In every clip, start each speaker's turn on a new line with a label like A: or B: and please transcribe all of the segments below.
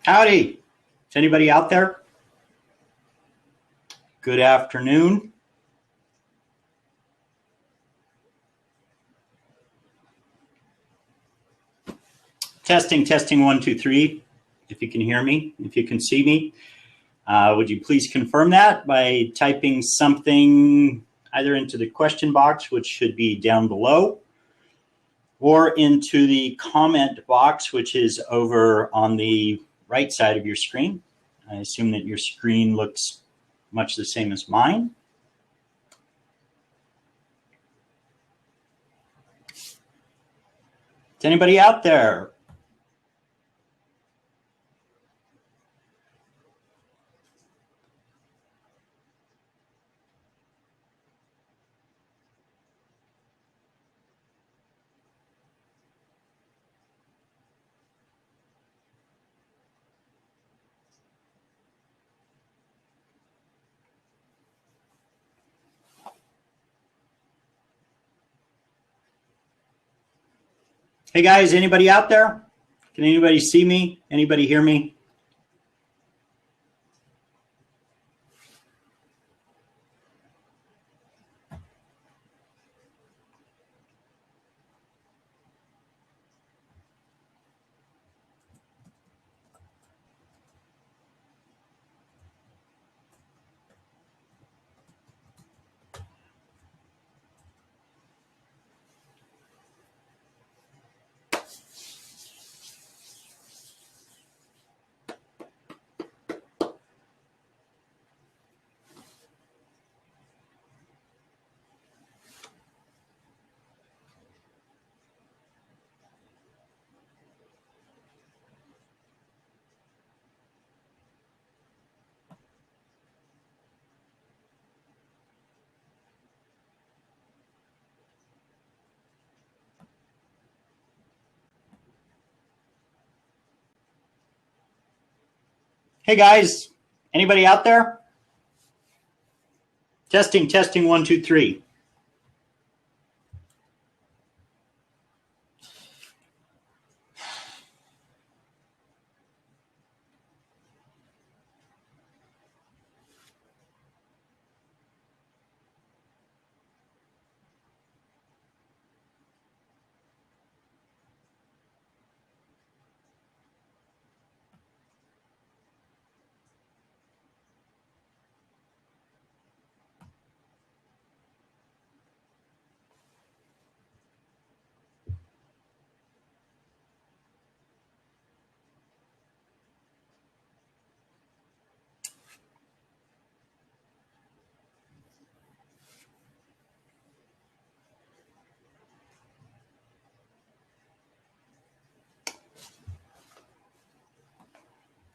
A: Howdy. Is anybody out there? Good afternoon. Testing, testing, 1, 2, 3. If you can hear me, if you can see me, would you please confirm that by typing something either into the question box, which should be down below, or into the comment box, which is over on the right side of your screen. I assume that your screen looks much the same as mine. Is anybody out there? Hey guys, anybody out there? Can anybody see me? Anybody hear me? Hey guys, anybody out there? Testing, testing, 1, 2, 3.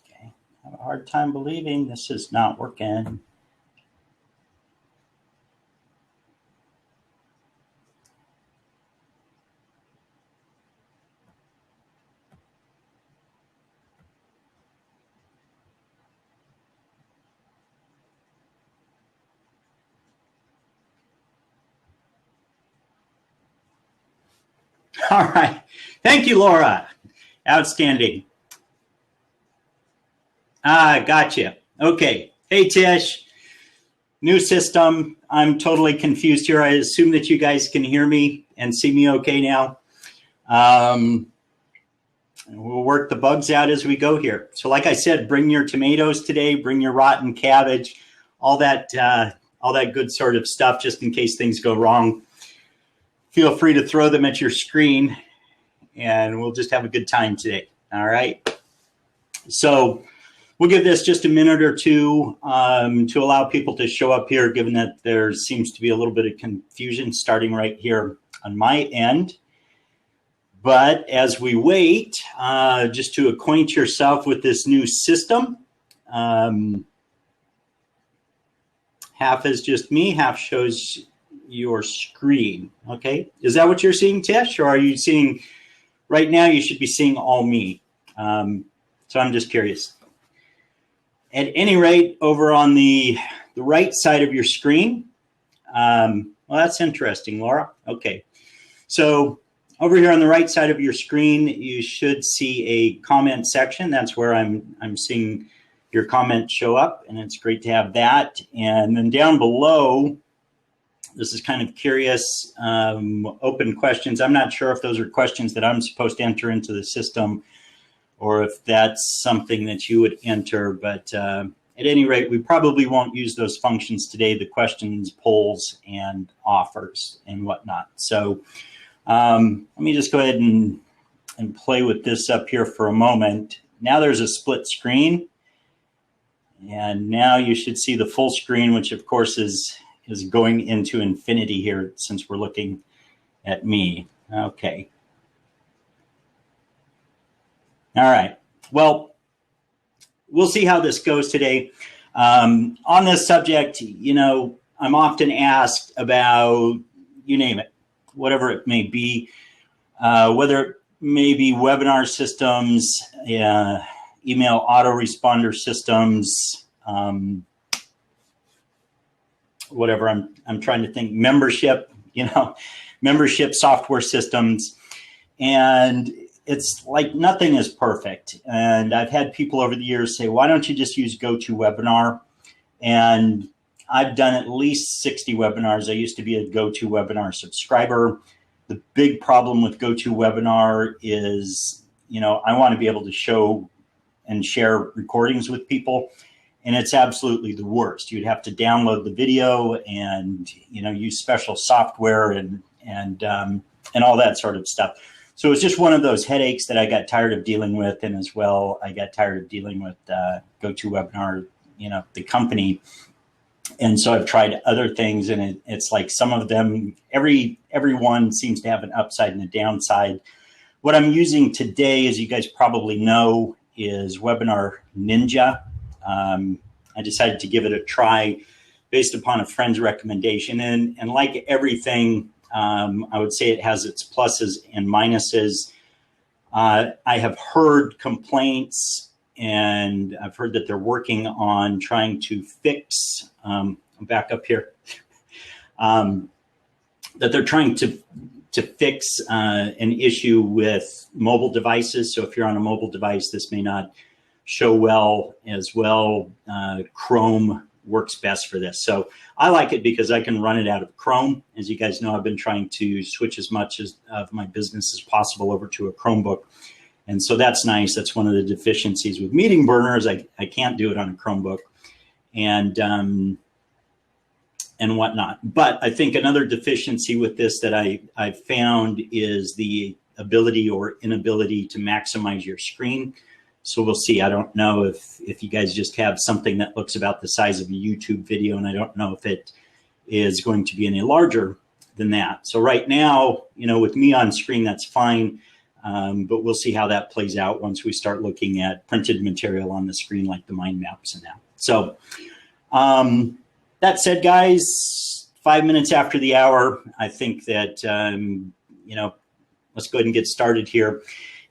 A: Okay, I have a hard time believing this is not working. All right. Thank you, Laura. Outstanding. Gotcha. Okay. Hey, Tish. New system. I'm totally confused here. I assume that you guys can hear me and see me okay now. We'll work the bugs out as we go here. So like I said, bring your tomatoes today, bring your rotten cabbage, all that good sort of stuff, just in case things go wrong. Feel free to throw them at your screen, and we'll just have a good time today. All right. So we'll give this just a minute or two to allow people to show up here, given that there seems to be a little bit of confusion starting right here on my end. But as we wait, just to acquaint yourself with this new system, half is just me, half shows your screen. Okay, is that what you're seeing, Tish, or are you seeing right now? You should be seeing all me. So I'm just curious. At any rate, over on the right side of your screen, well, that's interesting, Laura. Okay, so Over here on the right side of your screen, you should see a comment section. That's where I'm seeing your comments show up, and it's great to have that. And then down below, this is kind of curious, open questions. I'm not sure if those are questions that I'm supposed to enter into the system or if that's something that you would enter, but at any rate, we probably won't use those functions today, the questions, polls, and offers and whatnot. So let me just go ahead and play with this up here for a moment. Now there's a split screen, and now you should see the full screen, which of course is going into infinity here since we're looking at me. Okay. All right. Well, we'll see how this goes today. On this subject, you know, I'm often asked about, you name it, whatever it may be, whether it may be webinar systems, email autoresponder systems, whatever I'm trying to think, membership, you know, membership software systems. And it's like nothing is perfect. And I've had people over the years say, why don't you just use GoToWebinar? And I've done at least 60 webinars. I used to be a GoToWebinar subscriber. The big problem with GoToWebinar is, you know, I want to be able to show and share recordings with people. And it's absolutely the worst. You'd have to download the video and, you know, use special software and all that sort of stuff. So it's just one of those headaches that I got tired of dealing with. And as well, I got tired of dealing with GoToWebinar, you know, the company. And so I've tried other things, and it's like some of them, everyone seems to have an upside and a downside. What I'm using today, as you guys probably know, is Webinar Ninja. I decided to give it a try based upon a friend's recommendation. And like everything, I would say it has its pluses and minuses. I have heard complaints, and I've heard that they're working on trying to fix, I'm back up here, that they're trying to fix an issue with mobile devices. So if you're on a mobile device, this may not show well as well. Chrome works best for this. So I like it because I can run it out of Chrome. As you guys know, I've been trying to switch as much of my business as possible over to a Chromebook. And so that's nice. That's one of the deficiencies with Meeting Burner is I can't do it on a Chromebook and whatnot. But I think another deficiency with this that I found is the ability or inability to maximize your screen. So we'll see. I don't know if you guys just have something that looks about the size of a YouTube video, and I don't know if it is going to be any larger than that. So right now, you know, with me on screen, that's fine. But we'll see how that plays out once we start looking at printed material on the screen, like the mind maps and that. So that said, guys, 5 minutes after the hour, I think that, you know, let's go ahead and get started here.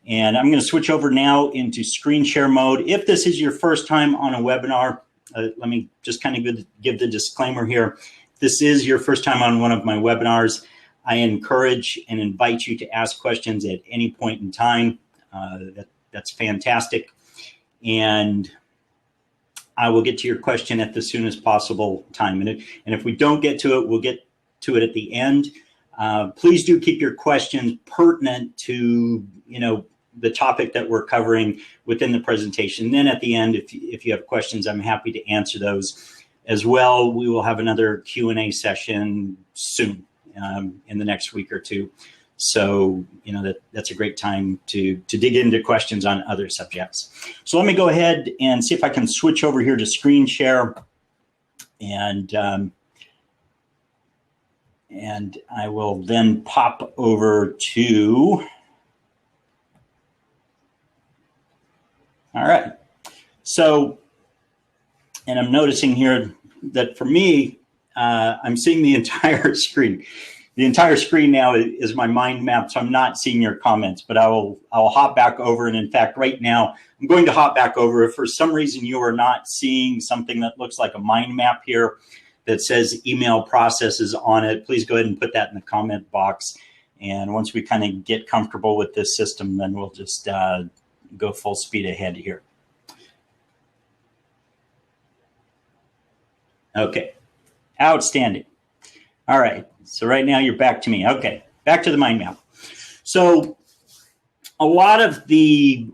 A: And I'm going to switch over now into screen share mode. If this is your first time on a webinar, let me just kind of give the disclaimer here. If this is your first time on one of my webinars, I encourage and invite you to ask questions at any point in time. That's fantastic. And I will get to your question at the soonest possible time. And if we don't get to it, we'll get to it at the end. Please do keep your questions pertinent to, you know, the topic that we're covering within the presentation. Then at the end, if you have questions, I'm happy to answer those as well. We will have another Q&A session soon, in the next week or two. So, you know, that's a great time to dig into questions on other subjects. So let me go ahead and see if I can switch over here to screen share. And I will then pop over to, all right. So, and I'm noticing here that for me, I'm seeing the entire screen. The entire screen now is my mind map, so I'm not seeing your comments, but I'll hop back over. And in fact, right now, I'm going to hop back over. If for some reason you are not seeing something that looks like a mind map here that says email processes on it, please go ahead and put that in the comment box, And once we kind of get comfortable with this system, then we'll just go full speed ahead here. Okay, outstanding. All right, so right now you're back to me. Okay, back to the mind map. So a lot of the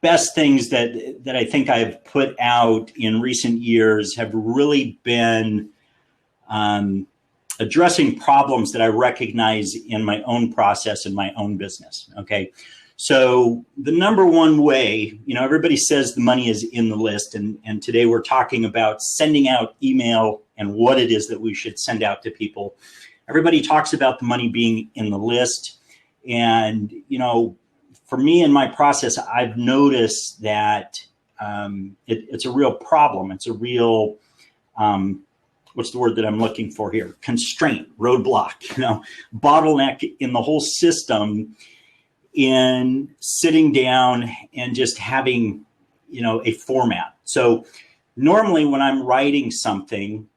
A: best things that I think I've put out in recent years have really been addressing problems that I recognize in my own process and my own business. Okay, so the number one way, everybody says the money is in the list, and today we're talking about sending out email and what it is that we should send out to people. Everybody talks about the money being in the list, and for me in my process, I've noticed that it's a real problem. It's a real what's the word that I'm looking for here? Constraint, roadblock, bottleneck in the whole system in sitting down and just having, a format. So normally when I'm writing something,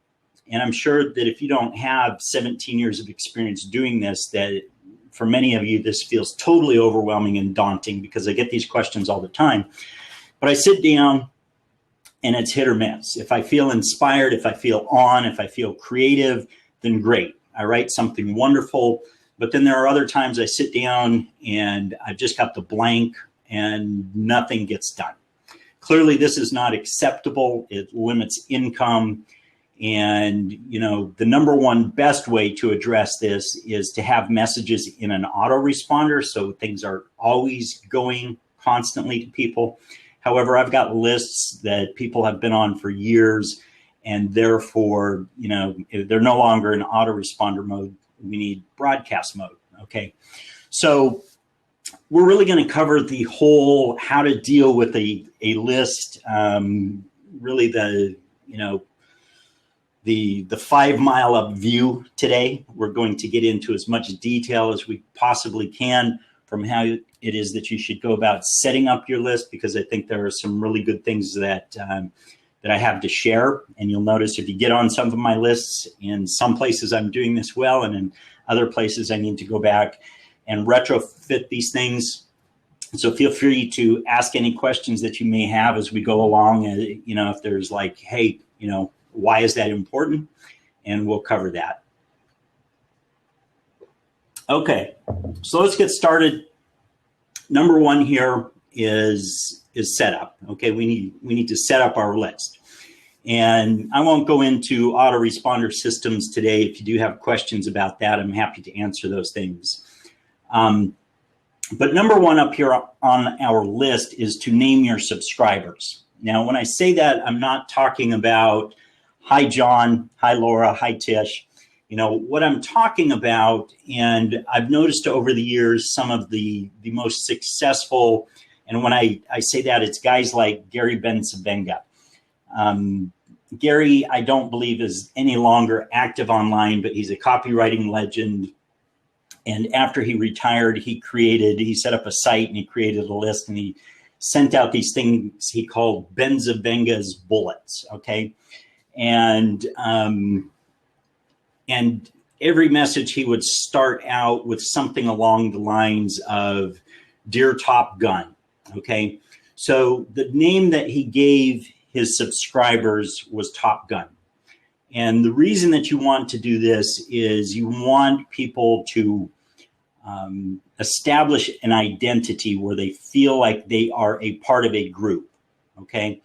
A: and I'm sure that if you don't have 17 years of experience doing this, that for many of you, this feels totally overwhelming and daunting because I get these questions all the time. But I sit down and it's hit or miss. If I feel inspired, if I feel on, if I feel creative, then great. I write something wonderful. But then there are other times I sit down and I've just got the blank and nothing gets done. Clearly, this is not acceptable. It limits income. And, the number one best way to address this is to have messages in an autoresponder. So things are always going constantly to people. However, I've got lists that people have been on for years, and therefore, they're no longer in autoresponder mode. We need broadcast mode. Okay. So we're really going to cover the whole how to deal with a list, really the 5 mile up view today. We're going to get into as much detail as we possibly can from how it is that you should go about setting up your list, because I think there are some really good things that I have to share. And you'll notice if you get on some of my lists, in some places I'm doing this well, and in other places I need to go back and retrofit these things. So feel free to ask any questions that you may have as we go along. If there's like, hey, why is that important? And we'll cover that. Okay, so let's get started. Number one here is setup. Okay, we need to set up our list. And I won't go into autoresponder systems today. If you do have questions about that, I'm happy to answer those things. But number one up here on our list is to name your subscribers. Now, when I say that, I'm not talking about, hi, John, hi, Laura, hi, Tish. What I'm talking about, and I've noticed over the years, some of the most successful, and when I say that, it's guys like Gary Bencivenga. Gary, I don't believe is any longer active online, but he's a copywriting legend. And after he retired, he set up a site and he created a list, and he sent out these things he called Bencivenga's bullets. Okay. And every message he would start out with something along the lines of Dear Top Gun. Okay. So the name that he gave his subscribers was Top Gun. And the reason that you want to do this is you want people to establish an identity where they feel like they are a part of a group. Okay.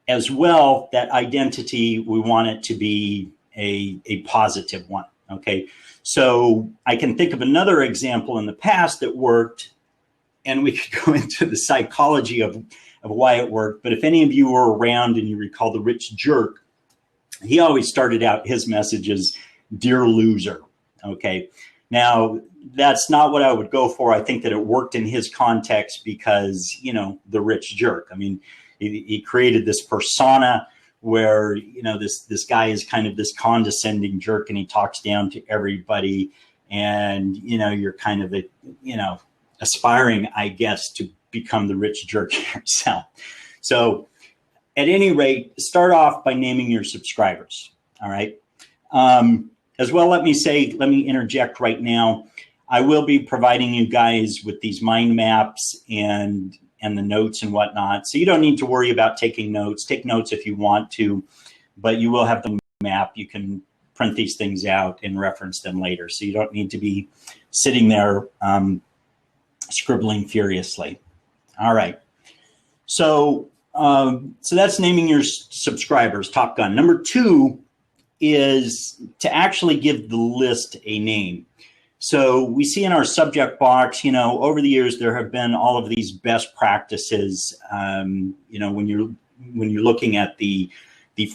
A: As well, that identity, we want it to be a positive one. Okay. So I can think of another example in the past that worked, and we could go into the psychology of why it worked. But if any of you were around and you recall the Rich Jerk, he always started out his messages, Dear Loser. Okay. Now, that's not what I would go for. I think that it worked in his context because, the Rich Jerk. I mean, he created this persona where, this guy is kind of this condescending jerk, and he talks down to everybody. And, you're kind of aspiring, I guess, to become the Rich Jerk yourself. So at any rate, start off by naming your subscribers. All right. As well, let me interject right now. I will be providing you guys with these mind maps and the notes and whatnot. So you don't need to worry about taking notes. Take notes if you want to, but you will have the map. You can print these things out and reference them later. So you don't need to be sitting there scribbling furiously. All right. So that's naming your subscribers, Top Gun. Number 2 is to actually give the list a name. So we see in our subject box, over the years, there have been all of these best practices, when you're looking at the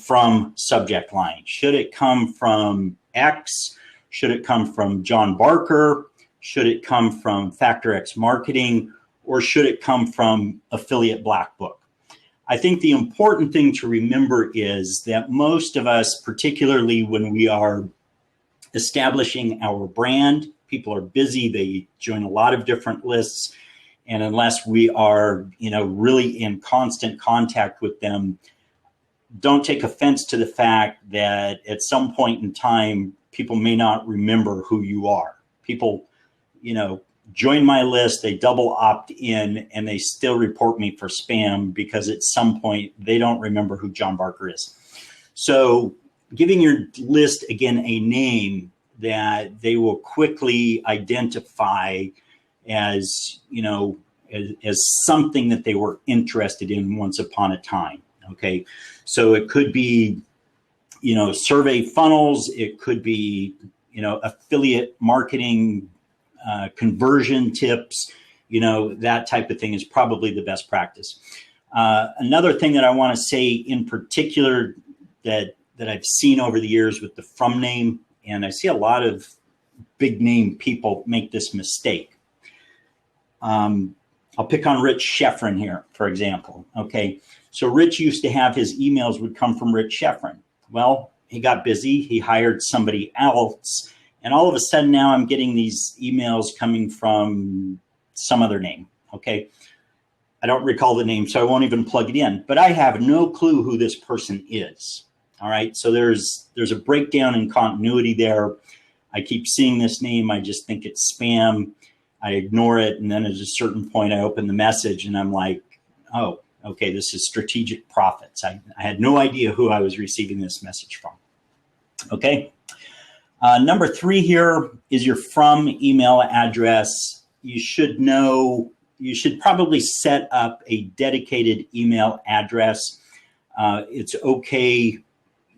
A: from subject line. Should it come from X? Should it come from John Barker? Should it come from Factor X Marketing? Or should it come from Affiliate Black Book? I think the important thing to remember is that most of us, particularly when we are establishing our brand, people are busy, they join a lot of different lists, and unless we are, really in constant contact with them, don't take offense to the fact that at some point in time, people may not remember who you are. People, join my list, they double opt in, and they still report me for spam because at some point they don't remember who John Barker is. So giving your list, again, a name that they will quickly identify as, as something that they were interested in once upon a time. Okay. So it could be, survey funnels. It could be, affiliate marketing, conversion tips, that type of thing is probably the best practice. Another thing that I want to say in particular that I've seen over the years with the from name, and I see a lot of big name people make this mistake. I'll pick on Rich Schefren here, for example. Okay, so Rich used to have his emails would come from Rich Schefren. Well, he got busy, he hired somebody else, and all of a sudden now I'm getting these emails coming from some other name. Okay, I don't recall the name, so I won't even plug it in, but I have no clue who this person is. All right, so there's a breakdown in continuity there. I keep seeing this name, I just think it's spam. I ignore it, and then at a certain point I open the message and I'm like, oh, okay, this is Strategic Profits. I had no idea who I was receiving this message from. Okay. Number 3 here is your from email address. You should probably set up a dedicated email address. It's okay,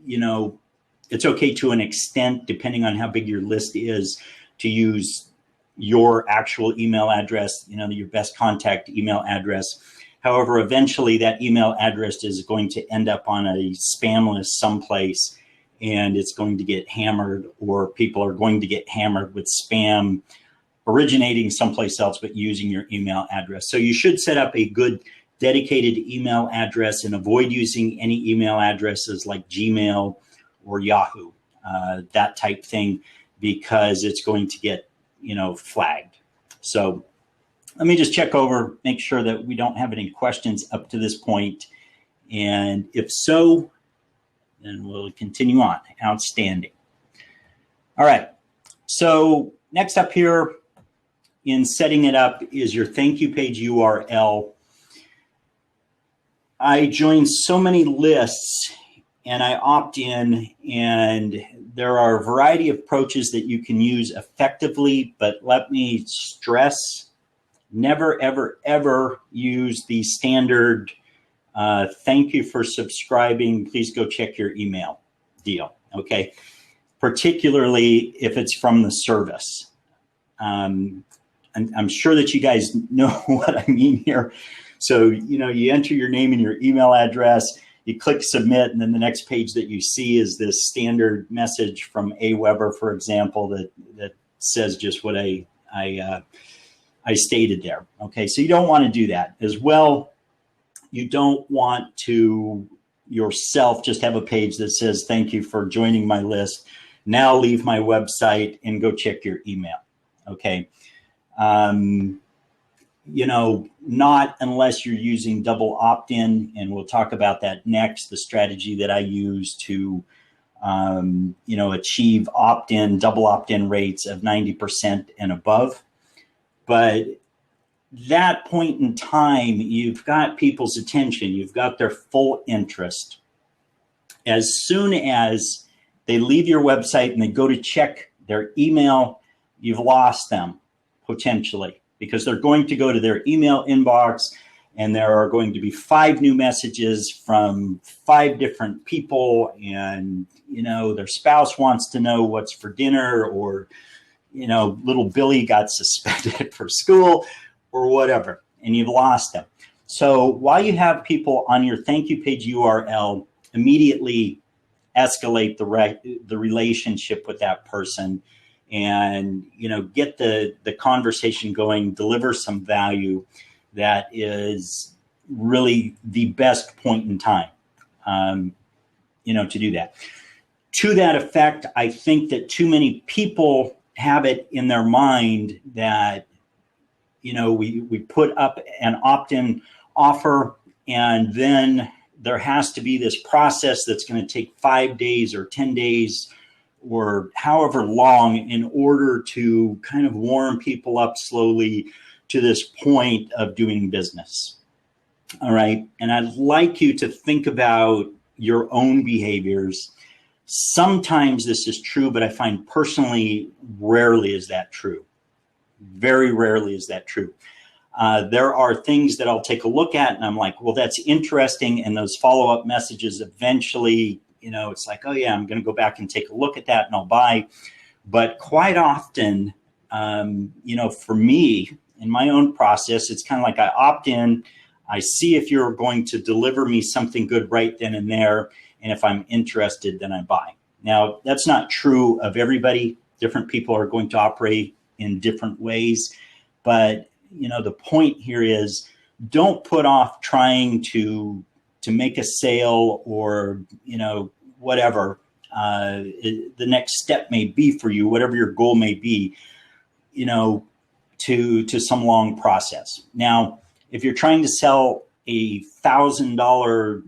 A: it's okay to an extent, depending on how big your list is, to use your actual email address, your best contact email address. However, eventually that email address is going to end up on a spam list someplace, and it's going to get hammered, or people are going to get hammered with spam originating someplace else but using your email address. So you should set up a good dedicated email address and avoid using any email addresses like Gmail or Yahoo, that type thing, because it's going to get flagged. So let me just check over, make sure that we don't have any questions up to this point. And if so, then we'll continue on. Outstanding. All right. So next up here in setting it up is your thank you page URL. I join so many lists and I opt in, and there are a variety of approaches that you can use effectively, but let me stress, never, ever, ever use the standard thank you for subscribing, please go check your email deal, okay? Particularly if it's from the service. I'm sure that you guys know what I mean here. So, you enter your name and your email address, you click submit, and then the next page that you see is this standard message from Aweber, for example, that says just what I stated there. Okay, so you don't want to do that. As well, you don't want to yourself just have a page that says, thank you for joining my list. Now leave my website and go check your email. Okay. Not unless you're using double opt-in, and we'll talk about that next, the strategy that I use to achieve opt-in, double opt-in rates of 90% and above. But that point in time, you've got people's attention, you've got their full interest. As soon as they leave your website and they go to check their email, you've lost them potentially, because they're going to go to their email inbox and there are going to be 5 new messages from 5 different people, and their spouse wants to know what's for dinner, or little Billy got suspended for school or whatever, and you've lost them. So while you have people on your thank you page URL, immediately escalate the relationship with that person, and get the conversation going, deliver some value. That is really the best point in time, to do that. To that effect, I think that too many people have it in their mind that, we put up an opt-in offer, and then there has to be this process that's going to take 5 days or 10 days or however long in order to kind of warm people up slowly to this point of doing business. All right. And I'd like you to think about your own behaviors. Sometimes this is true, but I find personally, rarely is that true. Very rarely is that true. There are things that I'll take a look at and I'm like, well, that's interesting. And those follow-up messages eventually, it's like, oh yeah, I'm going to go back and take a look at that and I'll buy. But quite often, for me, in my own process, it's kind of like I opt in, I see if you're going to deliver me something good right then and there. And if I'm interested, then I buy. Now, that's not true of everybody. Different people are going to operate in different ways. But, the point here is, don't put off trying to make a sale or, whatever the next step may be for you, whatever your goal may be, to some long process. Now, if you're trying to sell a $1,000,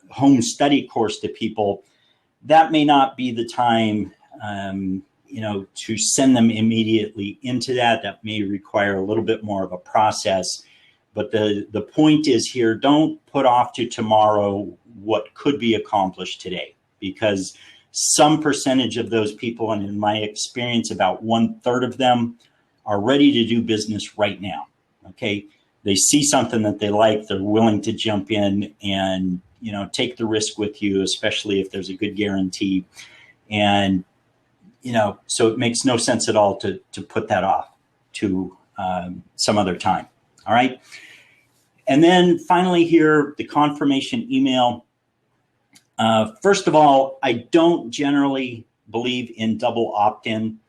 A: home study course to people, that may not be the time, to send them immediately into that. That may require a little bit more of a process. But the point is here, don't put off to tomorrow what could be accomplished today, because some percentage of those people, and in my experience, about 1/3 of them, are ready to do business right now. Okay. They see something that they like, they're willing to jump in and, take the risk with you, especially if there's a good guarantee. And, so it makes no sense at all to put that off to some other time. All right. And then finally here, the confirmation email. First of all, I don't generally believe in double opt-in.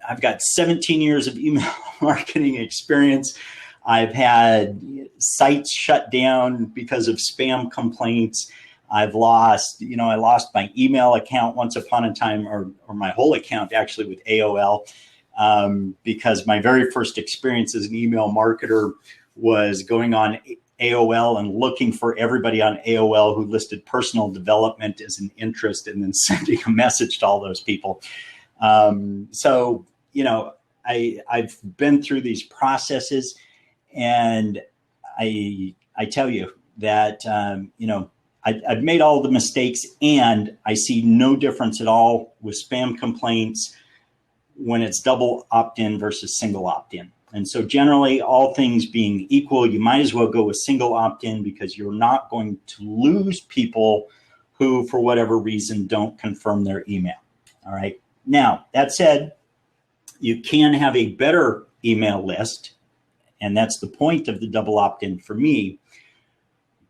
A: I've got 17 years of email marketing experience. I've had sites shut down because of spam complaints. I've lost, I lost my email account once upon a time, or my whole account actually, with AOL, because my very first experience as an email marketer was going on AOL and looking for everybody on AOL who listed personal development as an interest, and then sending a message to all those people. So, I've been through these processes, and I tell you that, I've made all the mistakes, and I see no difference at all with spam complaints when it's double opt-in versus single opt-in. And so generally, all things being equal, you might as well go with single opt-in, because you're not going to lose people who, for whatever reason, don't confirm their email. All right. Now, that said, you can have a better email list, and that's the point of the double opt-in for me,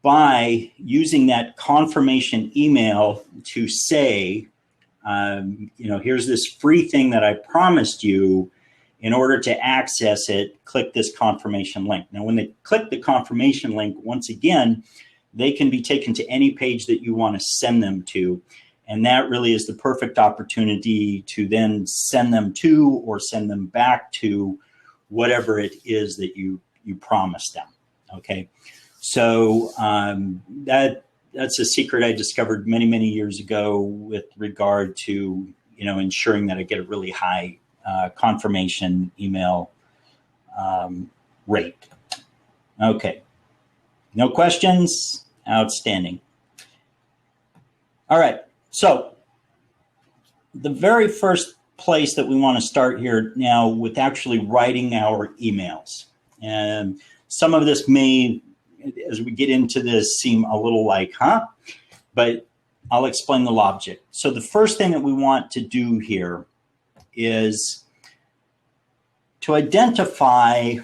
A: by using that confirmation email to say, here's this free thing that I promised you. In order to access it, click this confirmation link. Now, when they click the confirmation link, once again, they can be taken to any page that you want to send them to. And that really is the perfect opportunity to then send them to, or send them back to, whatever it is that you promised them. Okay. So that's a secret I discovered many, many years ago with regard to, ensuring that I get a really high confirmation email rate. Okay. No questions? Outstanding. All right. So the very first place that we want to start here now with actually writing our emails. And some of this may, as we get into this, seem a little like, but I'll explain the logic. So the first thing that we want to do here is to identify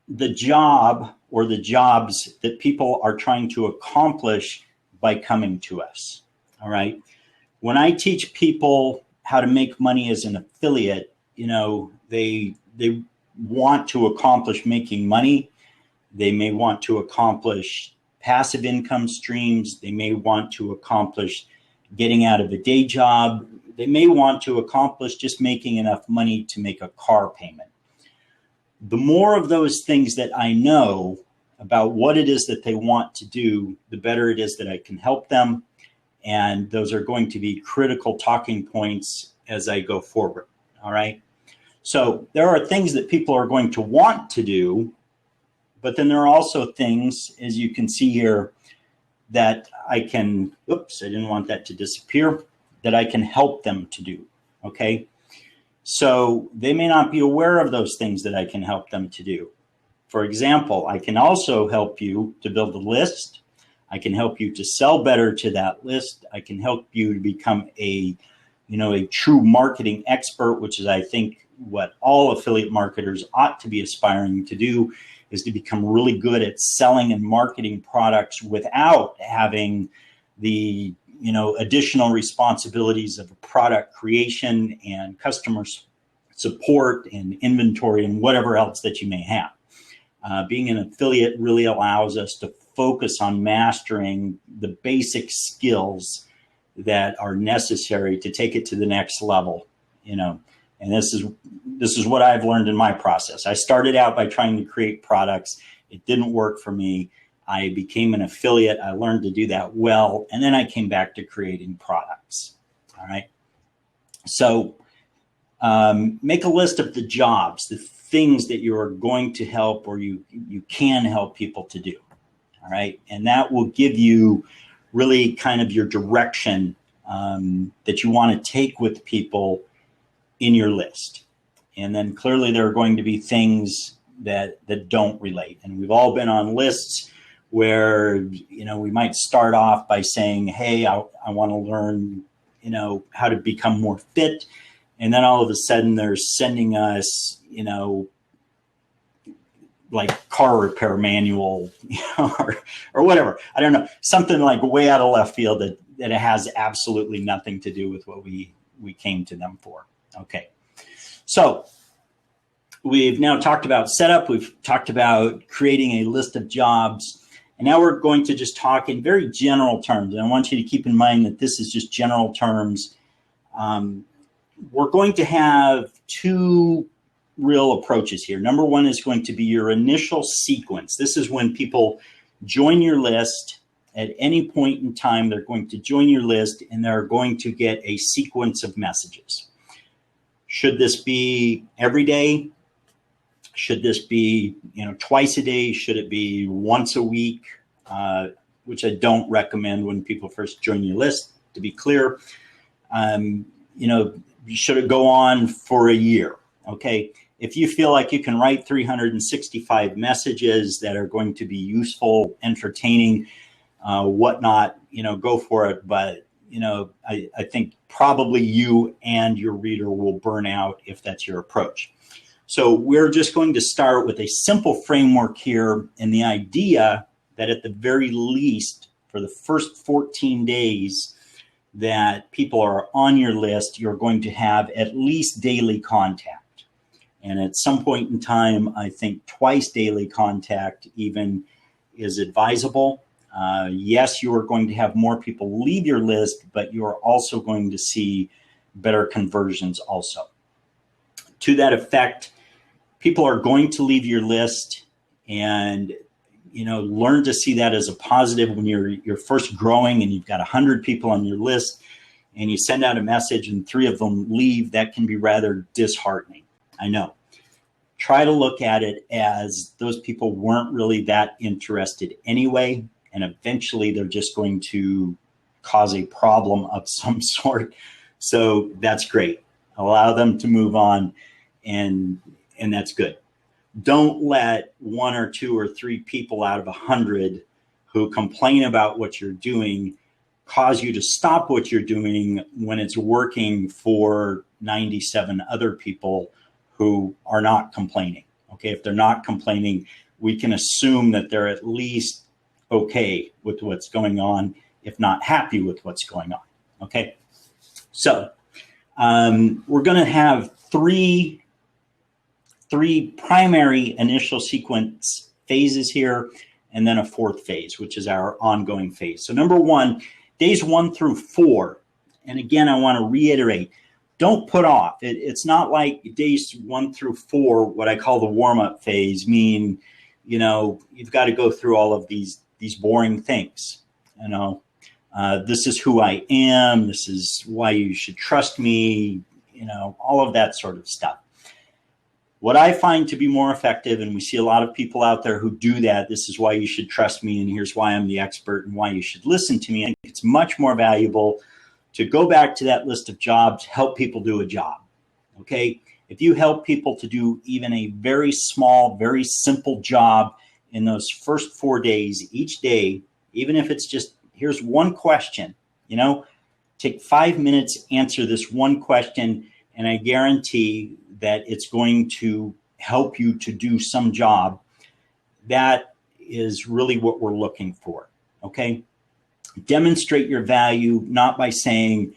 A: the job or the jobs that people are trying to accomplish by coming to us. All right. When I teach people how to make money as an affiliate, they want to accomplish making money. They may want to accomplish passive income streams. They may want to accomplish getting out of a day job. They may want to accomplish just making enough money to make a car payment. The more of those things that I know about what it is that they want to do, the better it is that I can help them. And those are going to be critical talking points as I go forward. All right. So there are things that people are going to want to do, but then there are also things, as you can see here, that I can, I didn't want that to disappear, that I can help them to do. Okay. So they may not be aware of those things that I can help them to do. For example, I can also help you to build a list. I can help you to sell better to that list. I can help you to become a true marketing expert, which is, I think, what all affiliate marketers ought to be aspiring to do, is to become really good at selling and marketing products without having the additional responsibilities of product creation and customer support and inventory and whatever else that you may have. Being an affiliate really allows us to focus on mastering the basic skills that are necessary to take it to the next level, and this is what I've learned in my process. I started out by trying to create products. It didn't work for me. I became an affiliate. I learned to do that well. And then I came back to creating products. All right. So make a list of the jobs, the things that you're going to help or you can help people to do. All right. And that will give you really kind of your direction that you want to take with people in your list. And then clearly there are going to be things that don't relate. And we've all been on lists where, we might start off by saying, hey, I want to learn, how to become more fit. And then all of a sudden they're sending us, like car repair manual, or whatever. I don't know, something like way out of left field that it has absolutely nothing to do with what we came to them for. Okay. So we've now talked about setup. We've talked about creating a list of jobs. And now we're going to just talk in very general terms. And I want you to keep in mind that this is just general terms. We're going to have two real approaches here. Number one is going to be your initial sequence. This is when people join your list. At any point in time, they're going to join your list and they're going to get a sequence of messages. Should this be every day? Should this be, twice a day? Should it be once a week? Which I don't recommend when people first join your list, to be clear. Should it go on for a year? Okay. If you feel like you can write 365 messages that are going to be useful, entertaining, whatnot, go for it. But, I think probably you and your reader will burn out if that's your approach. So we're just going to start with a simple framework here, and the idea that at the very least for the first 14 days that people are on your list, you're going to have at least daily contact. And at some point in time, I think twice daily contact even is advisable. Yes, you are going to have more people leave your list, but you are also going to see better conversions also. To that effect, people are going to leave your list, and learn to see that as a positive when you're first growing and you've got 100 people on your list and you send out a message and 3 of them leave. That can be rather disheartening. I know. Try to look at it as those people weren't really that interested anyway, and eventually they're just going to cause a problem of some sort. So that's great. Allow them to move on, and that's good. Don't let 1 or 2 or 3 people out of 100 who complain about what you're doing cause you to stop what you're doing when it's working for 97 other people who are not complaining. Okay, if they're not complaining, we can assume that they're at least okay with what's going on, if not happy with what's going on. Okay, so we're going to have three primary initial sequence phases here, and then a 4th phase, which is our ongoing phase. So number 1, days 1 through 4. And again, I want to reiterate, don't put off. It's not like days 1 through 4, what I call the warm-up phase, mean, you've got to go through all of these boring things. This is who I am. This is why you should trust me. All of that sort of stuff. What I find to be more effective, and we see a lot of people out there who do that, this is why you should trust me, and here's why I'm the expert, and why you should listen to me. I think it's much more valuable to go back to that list of jobs, help people do a job, okay? If you help people to do even a very small, very simple job in those first 4 days, each day, even if it's just, here's one question, take 5 minutes, answer this one question, and I guarantee that it's going to help you to do some job. That is really what we're looking for, okay? Demonstrate your value, not by saying,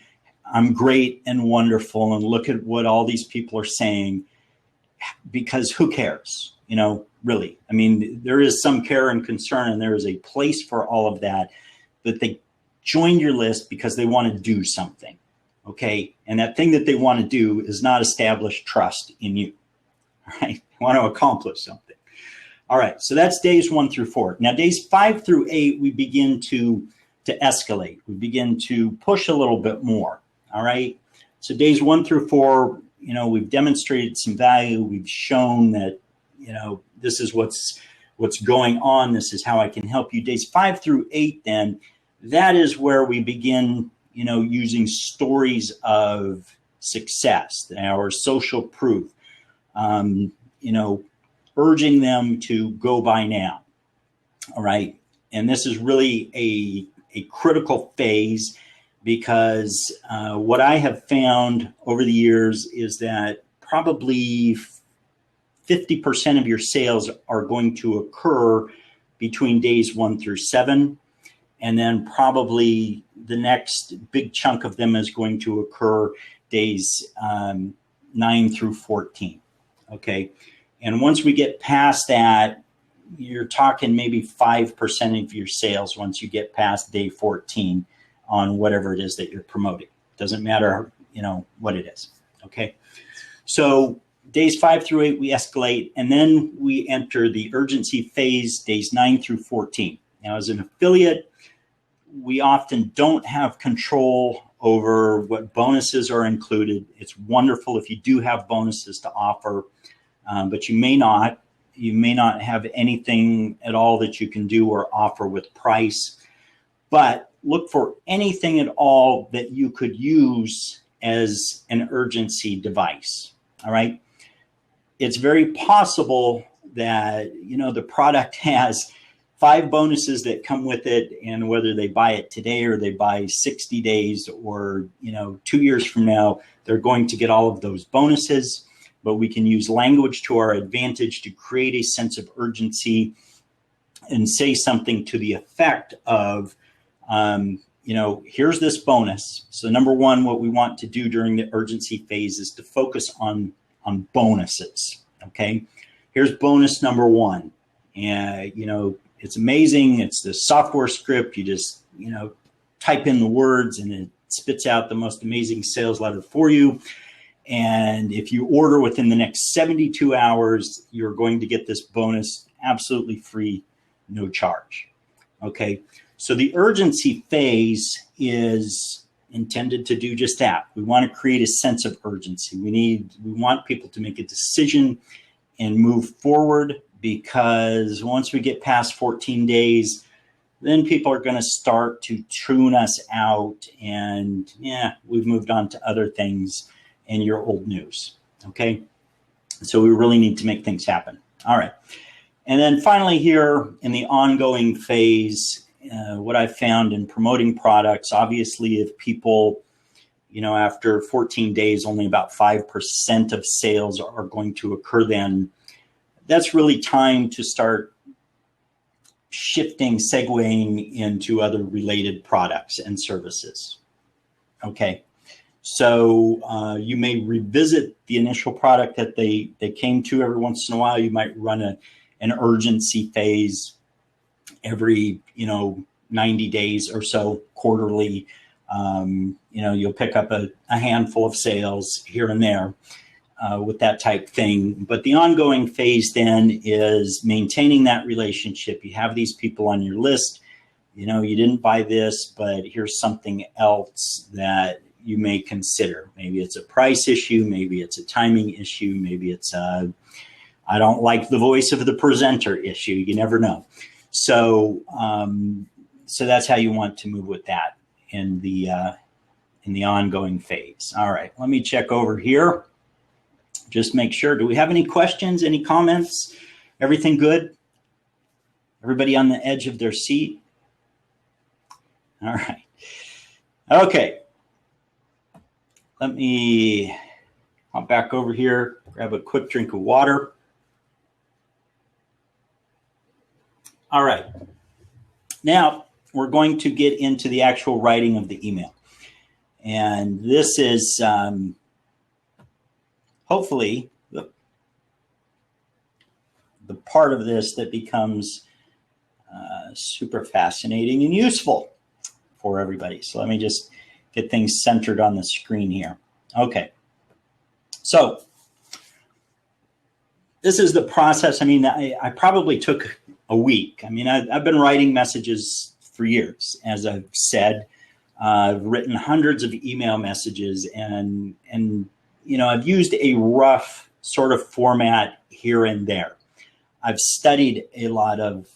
A: I'm great and wonderful, and look at what all these people are saying, because who cares, really? I mean, there is some care and concern, and there is a place for all of that, but they joined your list because they want to do something. Okay, and that thing that they want to do is not establish trust in you. All right, they want to accomplish something. All right, so that's days 1 through 4. Now, days 5 through 8, we begin to escalate. We begin to push a little bit more. All right, so days 1 through 4, we've demonstrated some value. We've shown that this is what's going on. This is how I can help you. Days 5 through 8, then, that is where we begin using stories of success, our social proof, urging them to go buy now. All right. And this is really a critical phase, because what I have found over the years is that probably 50% of your sales are going to occur between days 1 through 7. And then probably the next big chunk of them is going to occur days 9 through 14. Okay. And once we get past that, you're talking maybe 5% of your sales once you get past day 14 on whatever it is that you're promoting. Doesn't matter, what it is. Okay. So days 5 through 8, we escalate, and then we enter the urgency phase, days 9 through 14. Now, as an affiliate, we often don't have control over what bonuses are included. It's wonderful if you do have bonuses to offer, but you may not. You may not have anything at all that you can do or offer with price. But look for anything at all that you could use as an urgency device. All right. It's very possible that, the product has 5 bonuses that come with it, and whether they buy it today or they buy 60 days or 2 years from now, they're going to get all of those bonuses. But we can use language to our advantage to create a sense of urgency and say something to the effect of, here's this bonus. So number 1, what we want to do during the urgency phase is to focus on bonuses. Okay, here's bonus number 1, and it's amazing. It's the software script. You just, type in the words and it spits out the most amazing sales letter for you. And if you order within the next 72 hours, you're going to get this bonus absolutely free no charge. Okay, so the urgency phase is intended to do just that. We want to create a sense of urgency. We want people to make a decision and move forward, because once we get past 14 days, then people are going to start to tune us out, and we've moved on to other things and you're old news. Okay, so we really need to make things happen. All right. And then finally here in the ongoing phase, what I found in promoting products, obviously if people, after 14 days, only about 5% of sales are going to occur, then that's really time to start shifting, segueing into other related products and services. Okay. So you may revisit the initial product that they came to every once in a while. You might run an urgency phase every 90 days or so, quarterly. You'll pick up a handful of sales here and there with that type thing. But the ongoing phase then is maintaining that relationship. You have these people on your list. You didn't buy this, but here's something else that you may consider. Maybe it's a price issue. Maybe it's a timing issue. Maybe it's I don't like the voice of the presenter issue. You never know. So that's how you want to move with that in the ongoing phase. All right, let me check over here. Just make sure. Do we have any questions, any comments? Everything good? Everybody on the edge of their seat? All right. Okay. Let me hop back over here, grab a quick drink of water. All right. Now we're going to get into the actual writing of the email. And this is hopefully the part of this that becomes super fascinating and useful for everybody. So let me just get things centered on the screen here. Okay. So this is the process. I mean, I probably took a week. I mean, I've been writing messages for years, as I've said. I've written hundreds of email messages, and I've used a rough sort of format here and there. I've studied a lot of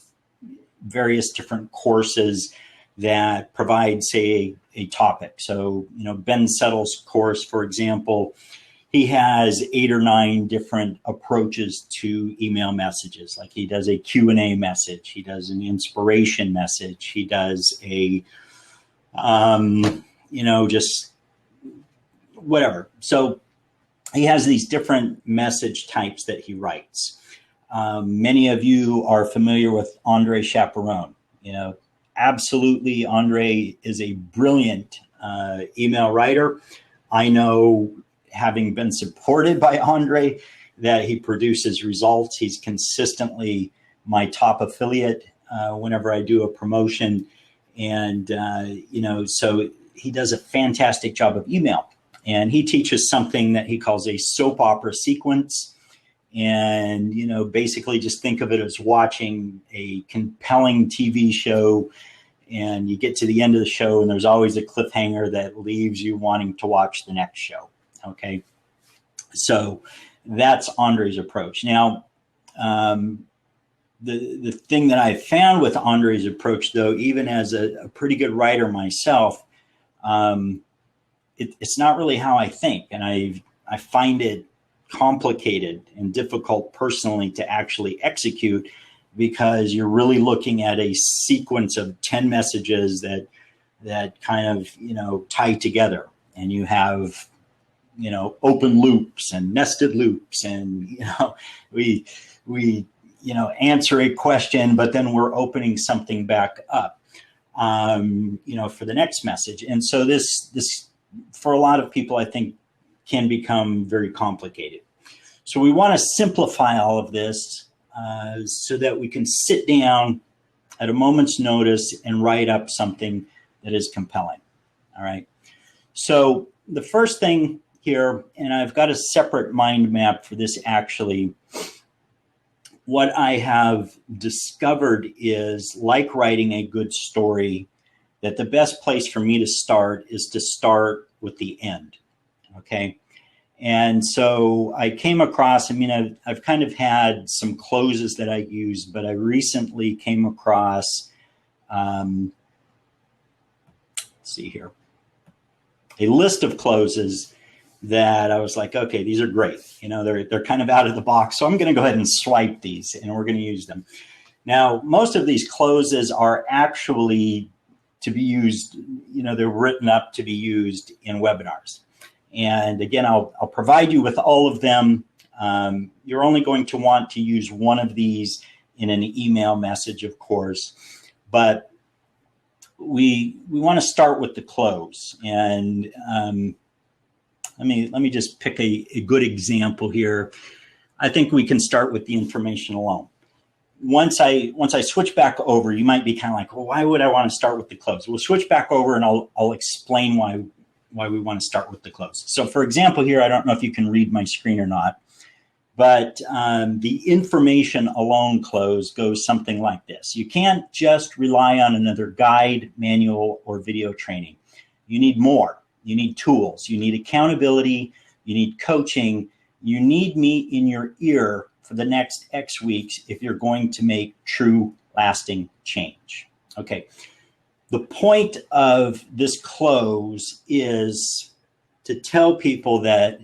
A: various different courses that provide, say, a topic. So, Ben Settle's course, for example, he has 8 or 9 different approaches to email messages. Like he does a Q&A message, he does an inspiration message, he does a, just whatever. So he has these different message types that he writes. Many of you are familiar with Andre Chaperone. Absolutely, Andre is a brilliant email writer. I know, having been supported by Andre, that he produces results. He's consistently my top affiliate whenever I do a promotion. And, so he does a fantastic job of email. And he teaches something that he calls a soap opera sequence. And, basically just think of it as watching a compelling TV show, and you get to the end of the show and there's always a cliffhanger that leaves you wanting to watch the next show. Okay. So that's Andre's approach. Now, the thing that I found with Andre's approach, though, even as a pretty good writer myself, it's not really how I think. And I find it complicated and difficult personally to actually execute, because you're really looking at a sequence of 10 messages that kind of, tie together, and you have, open loops and nested loops, and, we answer a question, but then we're opening something back up, for the next message. And so this for a lot of people, I think, can become very complicated. So we want to simplify all of this so that we can sit down at a moment's notice and write up something that is compelling. All right. So the first thing here, and I've got a separate mind map for this actually, what I have discovered is, like writing a good story, that the best place for me to start is to start with the end. Okay. And so I came across, I've kind of had some closes that I use, but I recently came across, let's see here, a list of closes that I was like, okay, these are great. They're kind of out of the box. So I'm going to go ahead and swipe these and we're going to use them. Now, most of these closes are actually to be used, they're written up to be used in webinars. And again, I'll provide you with all of them. You're only going to want to use one of these in an email message, of course, but we want to start with the close. And let me just pick a good example here. I think we can start with the information alone. Once I switch back over, you might be kind of like, well, why would I want to start with the close? We'll switch back over and I'll explain why we want to start with the close. So for example here, I don't know if you can read my screen or not, but the information alone close goes something like this. You can't just rely on another guide, manual, or video training. You need more. You need tools. You need accountability. You need coaching. You need me in your ear for the next X weeks if you're going to make true lasting change. Okay. The point of this close is to tell people that,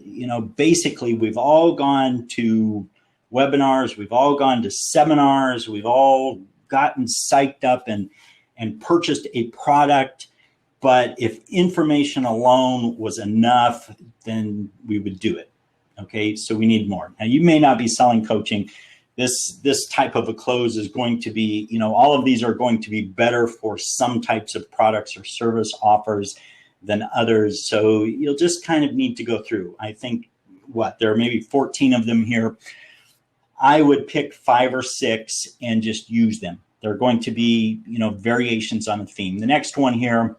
A: basically we've all gone to webinars, we've all gone to seminars, we've all gotten psyched up and purchased a product. But if information alone was enough, then we would do it. Okay, so we need more. Now, you may not be selling coaching. This type of a close is going to be, all of these are going to be better for some types of products or service offers than others. So you'll just kind of need to go through. I think there are maybe 14 of them here. I would pick 5 or 6 and just use them. They're going to be, variations on a theme. The next one here,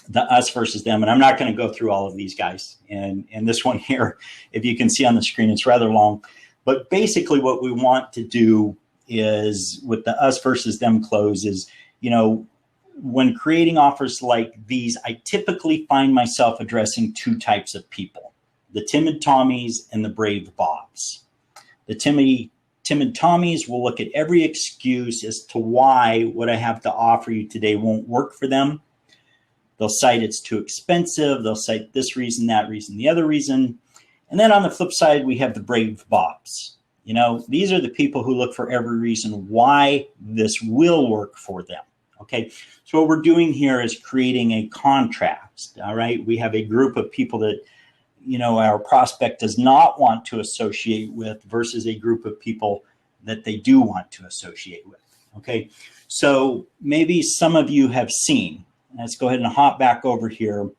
A: the us versus them. And I'm not going to go through all of these guys. And this one here, if you can see on the screen, it's rather long. But basically what we want to do is with the us versus them close is, when creating offers like these, I typically find myself addressing 2 types of people, the timid Tommies and the brave Bobs. The timid Tommies will look at every excuse as to why what I have to offer you today won't work for them. They'll cite it's too expensive. They'll cite this reason, that reason, the other reason. And then on the flip side, we have the brave Bobs. These are the people who look for every reason why this will work for them. Okay, so what we're doing here is creating a contrast. All right, we have a group of people that, our prospect does not want to associate with versus a group of people that they do want to associate with. Okay, so maybe some of you have seen. Let's go ahead and hop back over here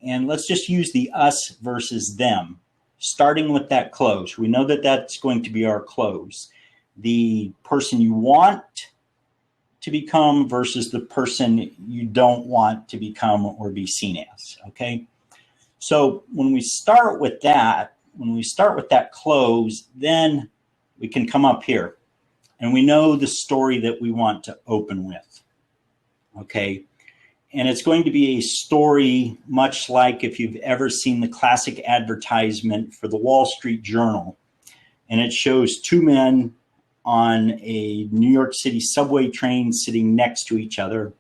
A: and let's just use the us versus them, starting with that close. We know that that's going to be our close. The person you want to become versus the person you don't want to become or be seen as, okay? So when we start with that close, then we can come up here and we know the story that we want to open with, okay? And it's going to be a story much like if you've ever seen the classic advertisement for the Wall Street Journal. And it shows 2 men on a New York City subway train sitting next to each other.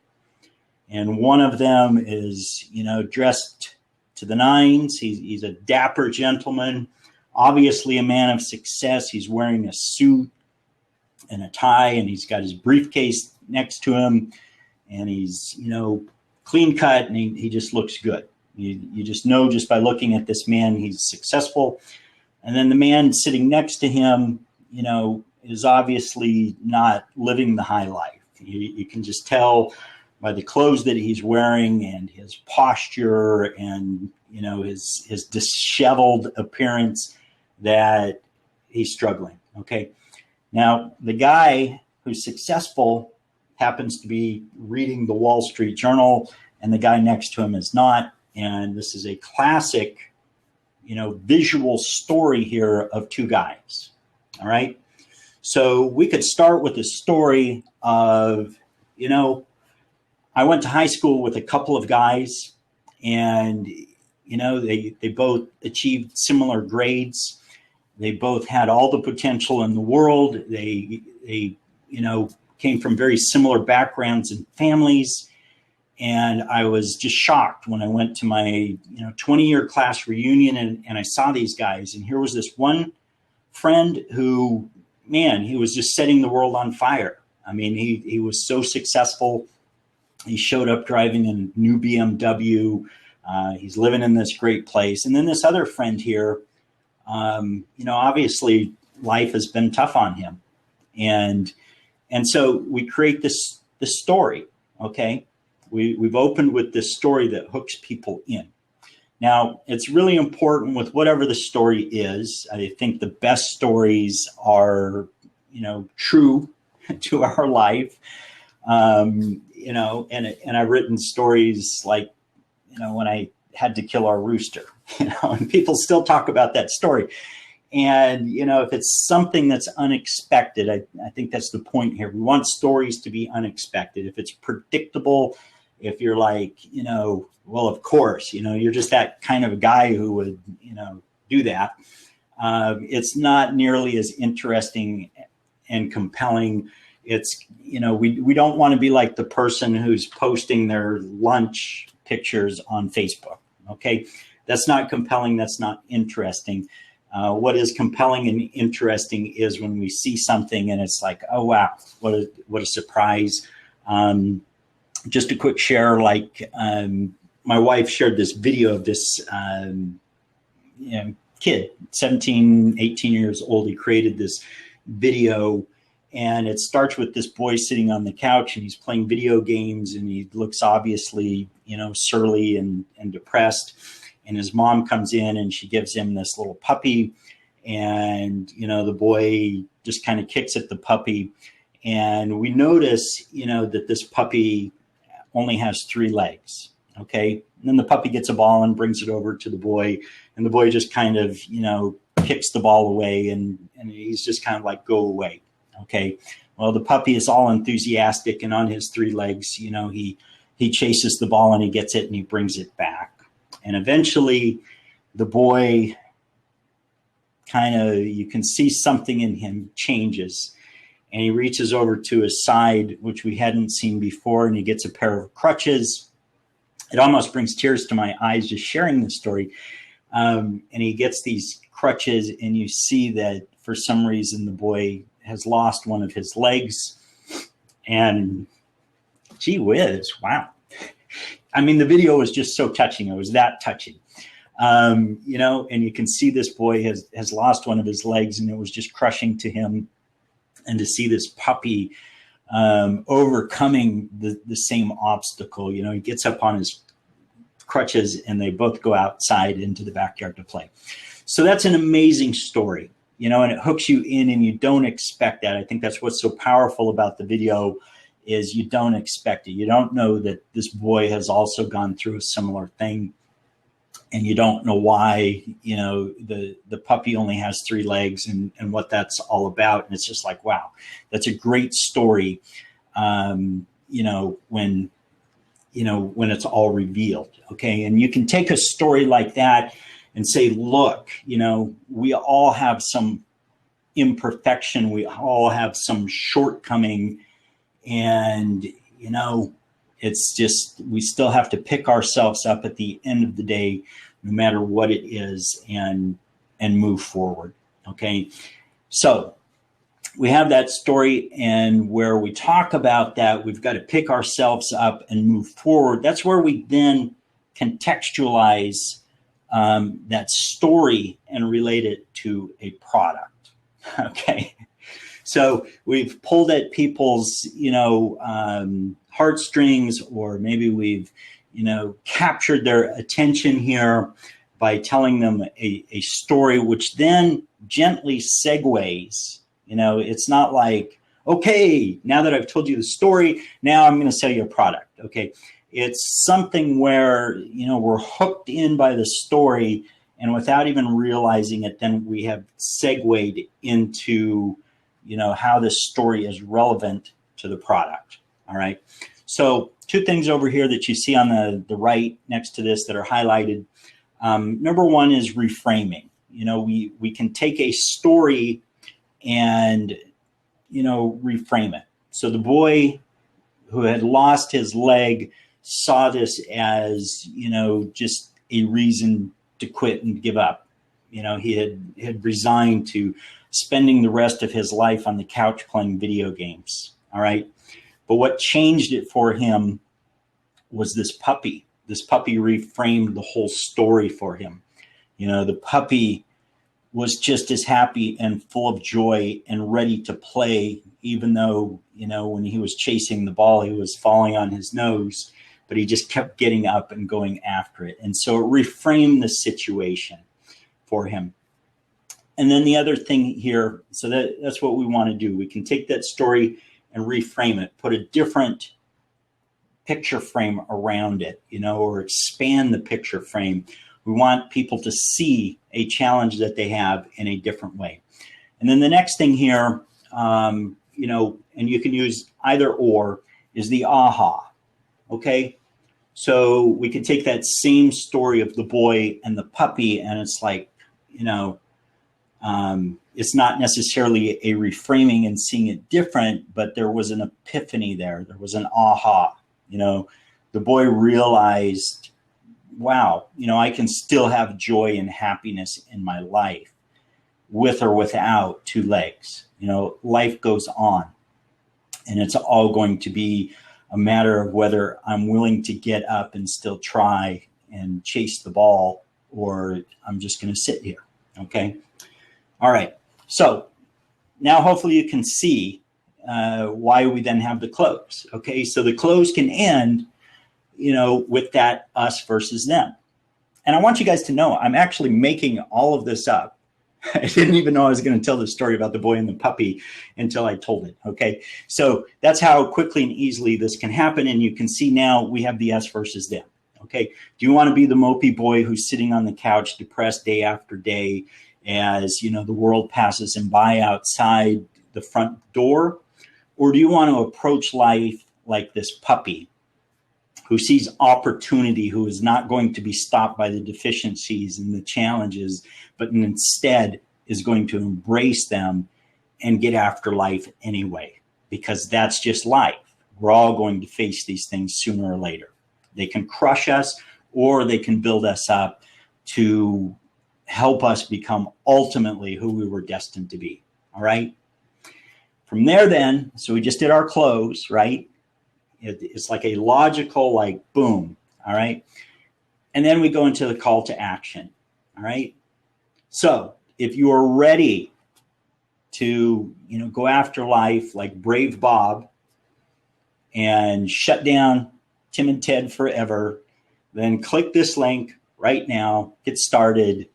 A: And one of them is, dressed to the nines. He's a dapper gentleman, obviously a man of success. He's wearing a suit and a tie, and he's got his briefcase next to him. And he's, clean cut, and he just looks good. You just know just by looking at this man, he's successful. And then the man sitting next to him, is obviously not living the high life. You can just tell by the clothes that he's wearing and his posture and, his disheveled appearance that he's struggling. Okay. Now, the guy who's successful happens to be reading the Wall Street Journal, and the guy next to him is not. And this is a classic, visual story here of 2 guys. All right. So we could start with the story of, I went to high school with a couple of guys, and, they both achieved similar grades. They both had all the potential in the world. They came from very similar backgrounds and families. And I was just shocked when I went to my 20-year class reunion and I saw these guys. And here was this one friend who, man, he was just setting the world on fire. I mean, he was so successful. He showed up driving a new BMW. He's living in this great place. And then this other friend here, obviously life has been tough on him. And so we create this story, okay? We've opened with this story that hooks people in. Now, it's really important with whatever the story is. I think the best stories are, true to our life. And I've written stories like, when I had to kill our rooster, and people still talk about that story. And, if it's something that's unexpected, I think that's the point here. We want stories to be unexpected. If it's predictable, if you're like, well, of course, you're just that kind of a guy who would, do that. It's not nearly as interesting and compelling. It's, we don't want to be like the person who's posting their lunch pictures on Facebook. Okay. That's not compelling. That's not interesting. What is compelling and interesting is when we see something and it's like, oh, wow, what a surprise. Just a quick share, like my wife shared this video of this kid, 17, 18 years old. He created this video, and it starts with this boy sitting on the couch, and he's playing video games, and he looks obviously, surly and depressed. And his mom comes in and she gives him this little puppy, and, the boy just kind of kicks at the puppy. And we notice, that this puppy only has 3 legs. Okay. And then the puppy gets a ball and brings it over to the boy, and the boy just kind of, kicks the ball away, and he's just kind of like, go away. Okay. Well, the puppy is all enthusiastic, and on his 3 legs, he chases the ball and he gets it and he brings it back. And eventually the boy kind of, you can see something in him changes. And he reaches over to his side, which we hadn't seen before, and he gets a pair of crutches. It almost brings tears to my eyes just sharing this story. And he gets these crutches, and you see that for some reason the boy has lost one of his legs. And gee whiz, wow. I mean, the video was just so touching. It was that touching. And you can see this boy has lost one of his legs, and it was just crushing to him. And to see this puppy overcoming the same obstacle, he gets up on his crutches and they both go outside into the backyard to play. So that's an amazing story, and it hooks you in, and you don't expect that. I think that's what's so powerful about the video is you don't expect it. You don't know that this boy has also gone through a similar thing. And you don't know why, the puppy only has 3 legs and what that's all about. And it's just like, wow, that's a great story, when it's all revealed. Okay. And you can take a story like that and say, look, we all have some imperfection. We all have some shortcoming. And, it's just, we still have to pick ourselves up at the end of the day, no matter what it is, and move forward. Okay. So we have that story, and where we talk about that, we've got to pick ourselves up and move forward. That's where we then contextualize that story and relate it to a product. Okay. So we've pulled at people's, heartstrings, or maybe we've, captured their attention here by telling them a story, which then gently segues. It's not like, okay, now that I've told you the story, now I'm going to sell you a product. Okay. It's something where, we're hooked in by the story, and without even realizing it, then we have segued into how this story is relevant to the product. All right. So 2 things over here that you see on the right next to this that are highlighted. Number 1 is reframing. We can take a story and, reframe it. So the boy who had lost his leg saw this as, just a reason to quit and give up. He had resigned to spending the rest of his life on the couch playing video games. All right. But what changed it for him was this puppy. This puppy reframed the whole story for him. The puppy was just as happy and full of joy and ready to play, even though, when he was chasing the ball, he was falling on his nose, but he just kept getting up and going after it. And so it reframed the situation for him. And then the other thing here, so that's what we want to do. We can take that story and reframe it, put a different picture frame around it, or expand the picture frame. We want people to see a challenge that they have in a different way. And then the next thing here, and you can use either or, is the aha. Okay. So we could take that same story of the boy and the puppy, and it's like, it's not necessarily a reframing and seeing it different, but there was an epiphany there. There was an aha. The boy realized, wow, I can still have joy and happiness in my life with or without 2 legs. Life goes on, and it's all going to be a matter of whether I'm willing to get up and still try and chase the ball, or I'm just going to sit here. Okay. All right. So now hopefully you can see why we then have the close. Okay. So the close can end, with that us versus them. And I want you guys to know, I'm actually making all of this up. I didn't even know I was going to tell the story about the boy and the puppy until I told it. Okay. So that's how quickly and easily this can happen. And you can see now we have the us versus them. Okay. Do you want to be the mopey boy who's sitting on the couch, depressed day after day as, the world passes him by outside the front door? Or do you want to approach life like this puppy who sees opportunity, who is not going to be stopped by the deficiencies and the challenges, but instead is going to embrace them and get after life anyway, because that's just life. We're all going to face these things sooner or later. They can crush us, or they can build us up to help us become ultimately who we were destined to be. All right. From there then, so we just did our close, right? It's like a logical, like, boom. All right. And then we go into the call to action. All right. So if you are ready to, go after life like Brave Bob and shut down Tim and Ted forever, then click this link right now, get started,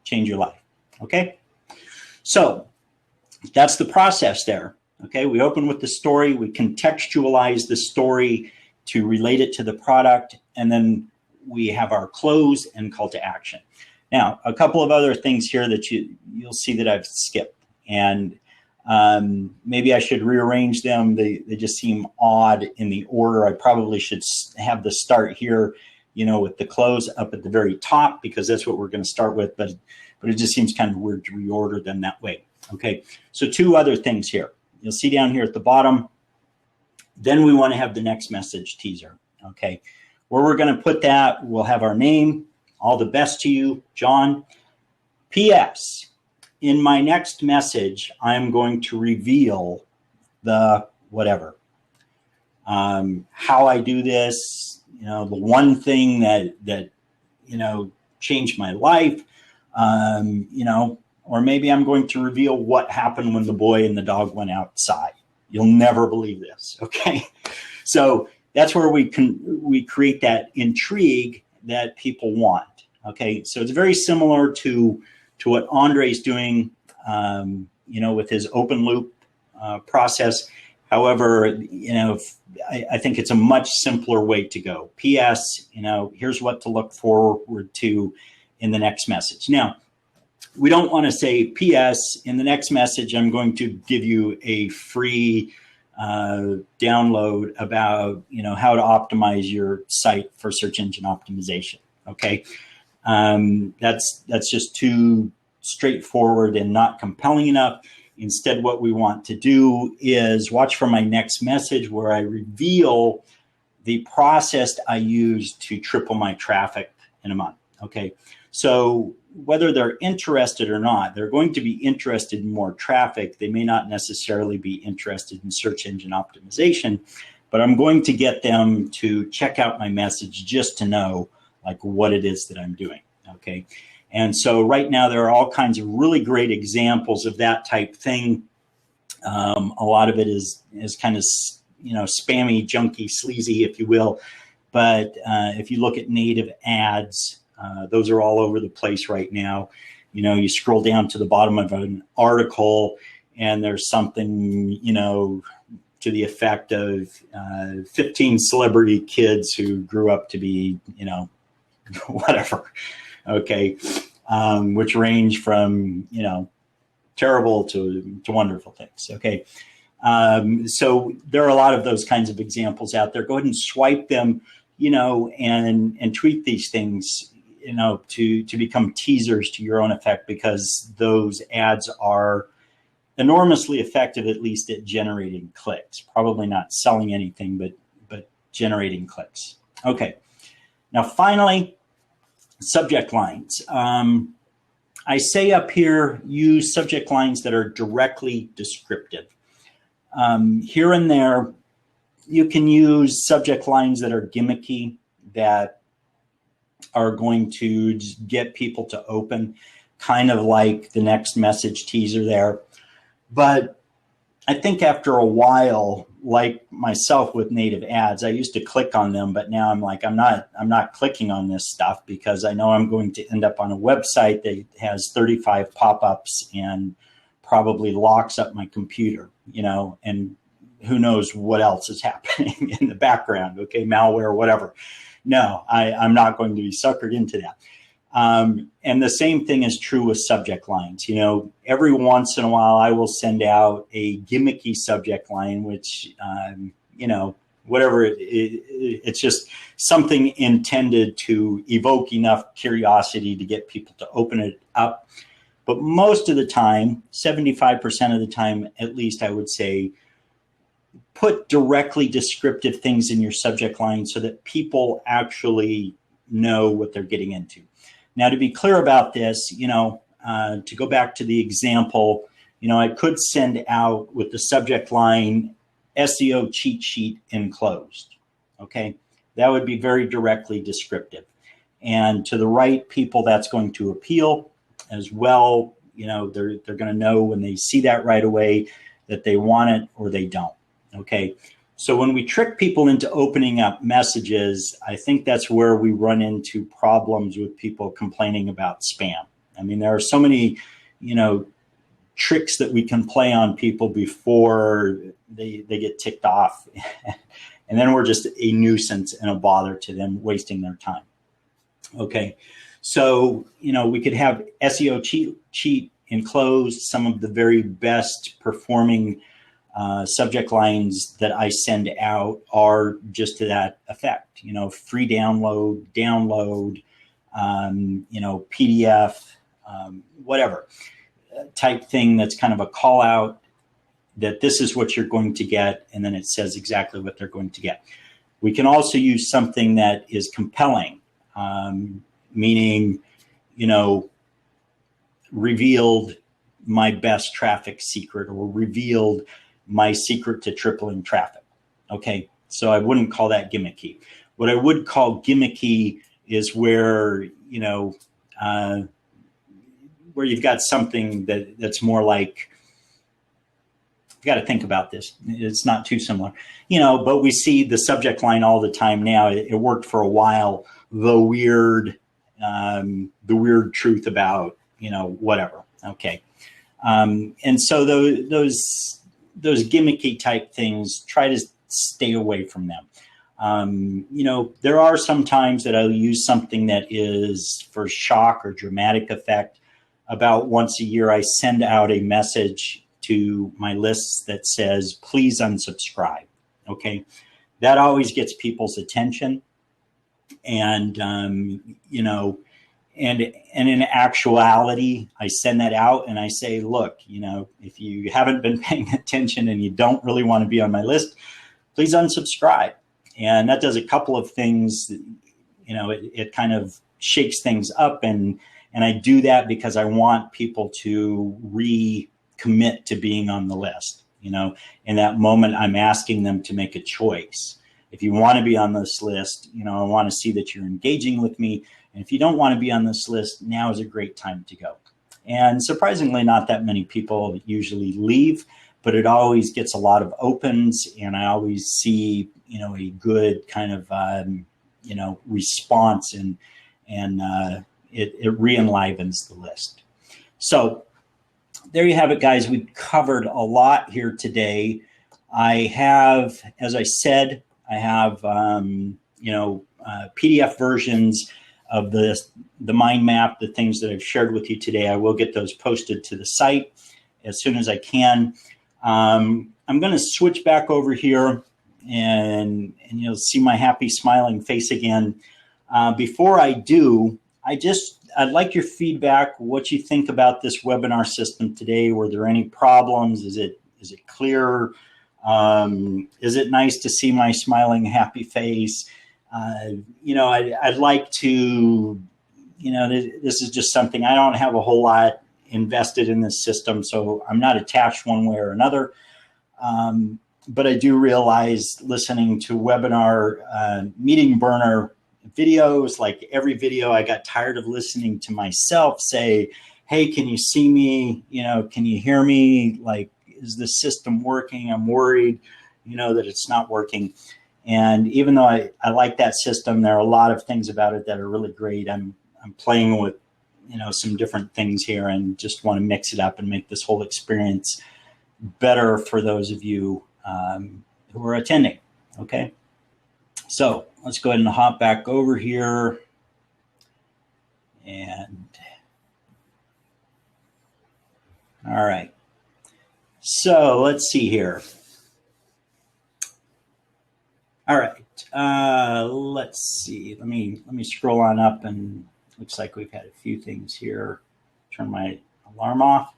A: change your life. Okay. So that's the process there. Okay. We open with the story, we contextualize the story to relate it to the product, and then we have our close and call to action. Now, a couple of other things here that you'll see that I've skipped, and maybe I should rearrange them. They just seem odd in the order. I probably should have the start here, with the close up at the very top, because that's what we're going to start with. But it just seems kind of weird to reorder them that way. Okay, so 2 other things here. You'll see down here at the bottom. Then we want to have the next message teaser. Okay, where we're going to put that, we'll have our name. All the best to you, John. P.S. In my next message, I'm going to reveal the whatever. How I do this, the one thing that changed my life, or maybe I'm going to reveal what happened when the boy and the dog went outside. You'll never believe this. Okay. So that's where we create that intrigue that people want. Okay. So it's very similar to what Andre's doing, with his open loop process. However, I think it's a much simpler way to go. P.S., here's what to look forward to in the next message. Now, we don't want to say, P.S. in the next message, I'm going to give you a free download about, how to optimize your site for search engine optimization. Okay. That's just too straightforward and not compelling enough. Instead, what we want to do is watch for my next message where I reveal the process I use to triple my traffic in a month. Okay. So whether they're interested or not, they're going to be interested in more traffic. They may not necessarily be interested in search engine optimization, but I'm going to get them to check out my message just to know like what it is that I'm doing. Okay. And so right now there are all kinds of really great examples of that type thing. A lot of it is kind of, spammy, junky, sleazy, if you will. But if you look at native ads, those are all over the place right now. You scroll down to the bottom of an article and there's something, to the effect of 15 celebrity kids who grew up to be, whatever. Okay. Which range from, terrible to wonderful things. Okay. So there are a lot of those kinds of examples out there. Go ahead and swipe them, and tweak these things, to become teasers to your own effect, because those ads are enormously effective, at least at generating clicks. Probably not selling anything, but generating clicks. Okay. Now, finally, subject lines. I say up here, use subject lines that are directly descriptive. Here and there, you can use subject lines that are gimmicky, that are going to get people to open, kind of like the next message teaser there. But I think after a while, like myself with native ads, I used to click on them, but now I'm like, I'm not clicking on this stuff because I know I'm going to end up on a website that has 35 pop-ups and probably locks up my computer, and who knows what else is happening in the background. Okay. Malware, whatever. No, I'm not going to be suckered into that. And the same thing is true with subject lines. Every once in a while, I will send out a gimmicky subject line, which, whatever, it's just something intended to evoke enough curiosity to get people to open it up. But most of the time, 75% of the time, at least, I would say, put directly descriptive things in your subject line so that people actually know what they're getting into. Now, to be clear about this, to go back to the example, I could send out with the subject line SEO cheat sheet enclosed. Okay, that would be very directly descriptive. And to the right people, that's going to appeal as well. They're going to know when they see that right away that they want it or they don't. Okay. So when we trick people into opening up messages, I think that's where we run into problems with people complaining about spam. I mean, there are so many, tricks that we can play on people before they get ticked off. And then we're just a nuisance and a bother to them, wasting their time. Okay. So, we could have SEO cheat enclosed, some of the very best performing subject lines that I send out are just to that effect, free download, PDF, whatever type thing that's kind of a call out that this is what you're going to get. And then it says exactly what they're going to get. We can also use something that is compelling, meaning, revealed my best traffic secret or revealed my secret to tripling traffic. Okay, so I wouldn't call that gimmicky. What I would call gimmicky is where, where you've got something that's more like, you got to think about this. It's not too similar, but we see the subject line all the time now. It worked for a while. The weird truth about, whatever. Okay. And so those gimmicky type things, try to stay away from them. There are some times that I'll use something that is for shock or dramatic effect. about once a year, I send out a message to my lists that says, please unsubscribe. Okay. That always gets people's attention. And, you know, and in actuality, I send that out and I say, look, you know, if you haven't been paying attention and you don't really want to be on my list, please unsubscribe. And that does a couple of things. You know, it kind of shakes things up. And I do that because I want people to recommit to being on the list. You know, in that moment, I'm asking them to make a choice. If you want to be on this list, you know, I want to see that you're engaging with me. And if you don't want to be on this list, now is a great time to go. And surprisingly, not that many people usually leave, but it always gets a lot of opens. And I always see, you know, a good kind of, you know, response, and it re-enlivens the list. So there you have it, guys. We covered a lot here today. I have, as I said, I have, you know, PDF versions of the mind map, the things that I've shared with you today. I will get those posted to the site as soon as I can. I'm going to switch back over here, and you'll see my happy smiling face again. Before I do, I'd like your feedback, what you think about this webinar system today. Were there any problems? Is it clear? Is it nice to see my smiling, happy face? You know, I'd like to, you know, this is just something, I don't have a whole lot invested in this system, so I'm not attached one way or another. But I do realize, listening to webinar meeting burner videos, like every video, I got tired of listening to myself say, hey, can you see me? You know, can you hear me? Like, is the system working? I'm worried, you know, that it's not working. And even though I like that system, there are a lot of things about it that are really great. I'm playing with, you know, some different things here, and just want to mix it up and make this whole experience better for those of you who are attending. Okay. So let's go ahead and hop back over here. And all right. So let's see here. All right. Let's see. Let me scroll on up, and looks like we've had a few things here. Turn my alarm off.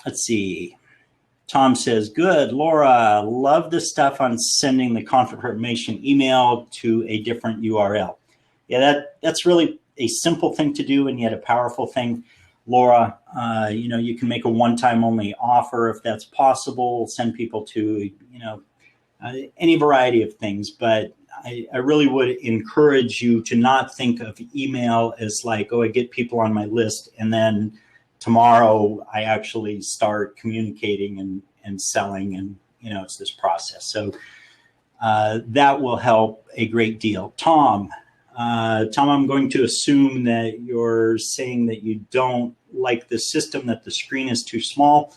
A: Let's see. Tom says, good, Laura, love the stuff on sending the confirmation email to a different URL. Yeah, that's really a simple thing to do, and yet a powerful thing. Laura, you know, you can make a one-time only offer if that's possible, send people to, you know, any variety of things. But I really would encourage you to not think of email as like, oh, I get people on my list, and then tomorrow I actually start communicating and selling, and, you know, it's this process. So that will help a great deal. Tom, I'm going to assume that you're saying that you don't like the system, that the screen is too small.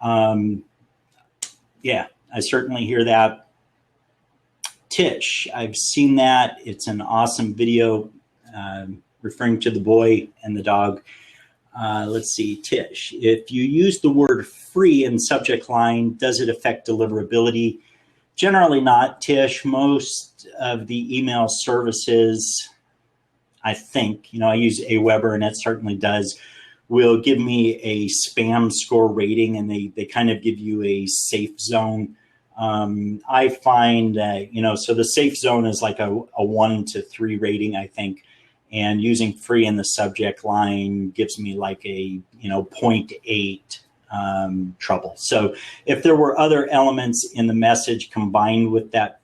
A: Yeah, I certainly hear that. Tish, I've seen that. It's an awesome video referring to the boy and the dog. Let's see, Tish, if you use the word free in subject line, does it affect deliverability? Generally not, Tish. Most of the email services, I think, you know, I use Aweber, and it certainly does, will give me a spam score rating, and they kind of give you a safe zone. I find that, you know, so the safe zone is like a 1 to 3 rating, I think. And using free in the subject line gives me like a, you know, 0.8 trouble. So if there were other elements in the message combined with that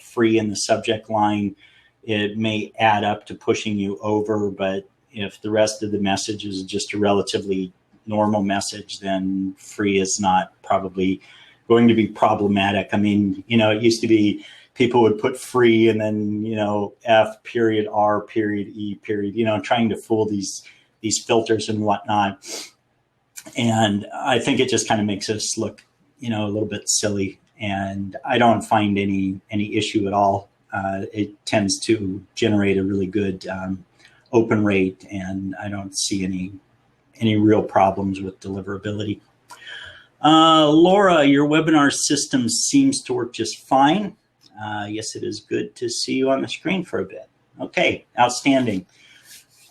A: free in the subject line, it may add up to pushing you over. But if the rest of the message is just a relatively normal message, then free is not probably going to be problematic. I mean, you know, it used to be people would put free and then, you know, F period, R period, E period, you know, trying to fool these filters and whatnot. And I think it just kind of makes us look, you know, a little bit silly. And I don't find any issue at all. It tends to generate a really good open rate, and I don't see any real problems with deliverability. Laura, your webinar system seems to work just fine. Yes, it is good to see you on the screen for a bit. Okay, outstanding.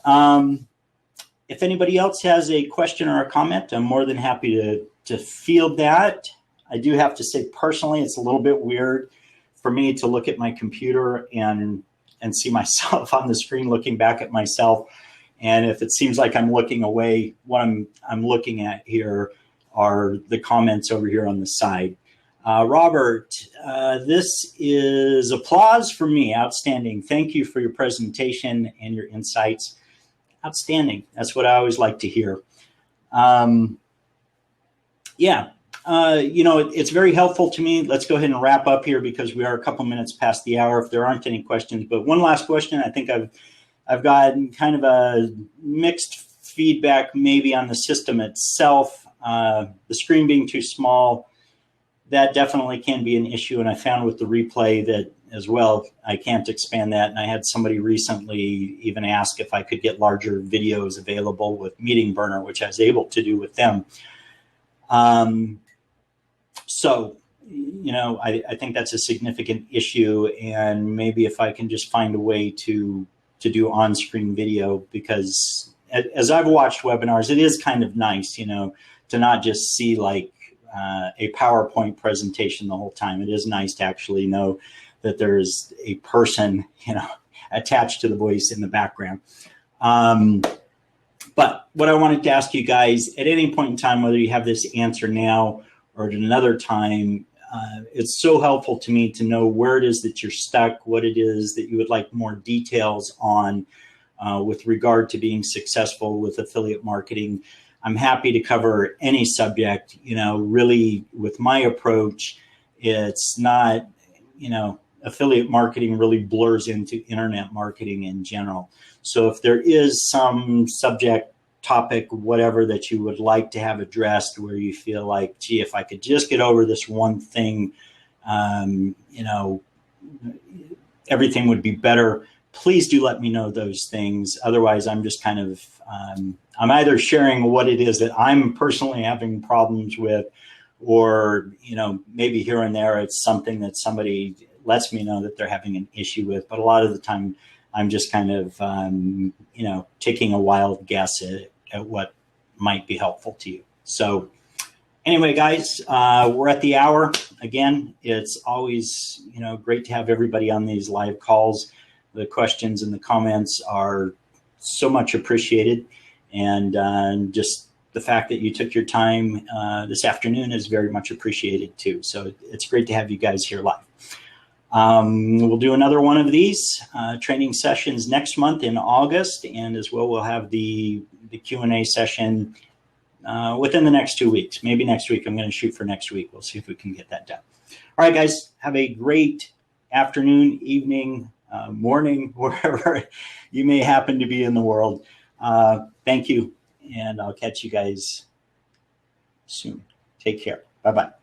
A: If anybody else has a question or a comment, I'm more than happy to field that. I do have to say personally, it's a little bit weird for me to look at my computer and see myself on the screen looking back at myself. And if it seems like I'm looking away, what I'm looking at here are the comments over here on the side. Robert, this is applause for me. Outstanding. Thank you for your presentation and your insights. Outstanding. That's what I always like to hear. It's very helpful to me. Let's go ahead and wrap up here because we are a couple minutes past the hour if there aren't any questions. But one last question. I think I've gotten kind of a mixed feedback maybe on the system itself. The screen being too small, that definitely can be an issue. And I found with the replay that as well, I can't expand that. And I had somebody recently even ask if I could get larger videos available with Meeting Burner, which I was able to do with them. So, I think that's a significant issue. And maybe if I can just find a way to do on-screen video, because as I've watched webinars, it is kind of nice, to not just see like a PowerPoint presentation the whole time. It is nice to actually know that there's a person, attached to the voice in the background. But what I wanted to ask you guys, at any point in time, whether you have this answer now or at another time, it's so helpful to me to know where it is that you're stuck, what it is that you would like more details on with regard to being successful with affiliate marketing. I'm happy to cover any subject. Really with my approach, it's not, affiliate marketing really blurs into internet marketing in general. So if there is some subject, topic, whatever that you would like to have addressed where you feel like, gee, if I could just get over this one thing, everything would be better, please do let me know those things. Otherwise, I'm just kind of, I'm either sharing what it is that I'm personally having problems with, or, maybe here and there, it's something that somebody lets me know that they're having an issue with. But a lot of the time, I'm just kind of, taking a wild guess at what might be helpful to you. So anyway, guys, we're at the hour. Again, it's always, great to have everybody on these live calls. The questions and the comments are so much appreciated. And just the fact that you took your time this afternoon is very much appreciated too. So it's great to have you guys here live. We'll do another one of these training sessions next month in August, and as well we'll have the Q&A session within the next 2 weeks. Maybe next week. I'm going to shoot for next week. We'll see if we can get that done. All right, guys, have a great afternoon, evening, morning, wherever you may happen to be in the world. Thank you, and I'll catch you guys soon. Take care. Bye-bye.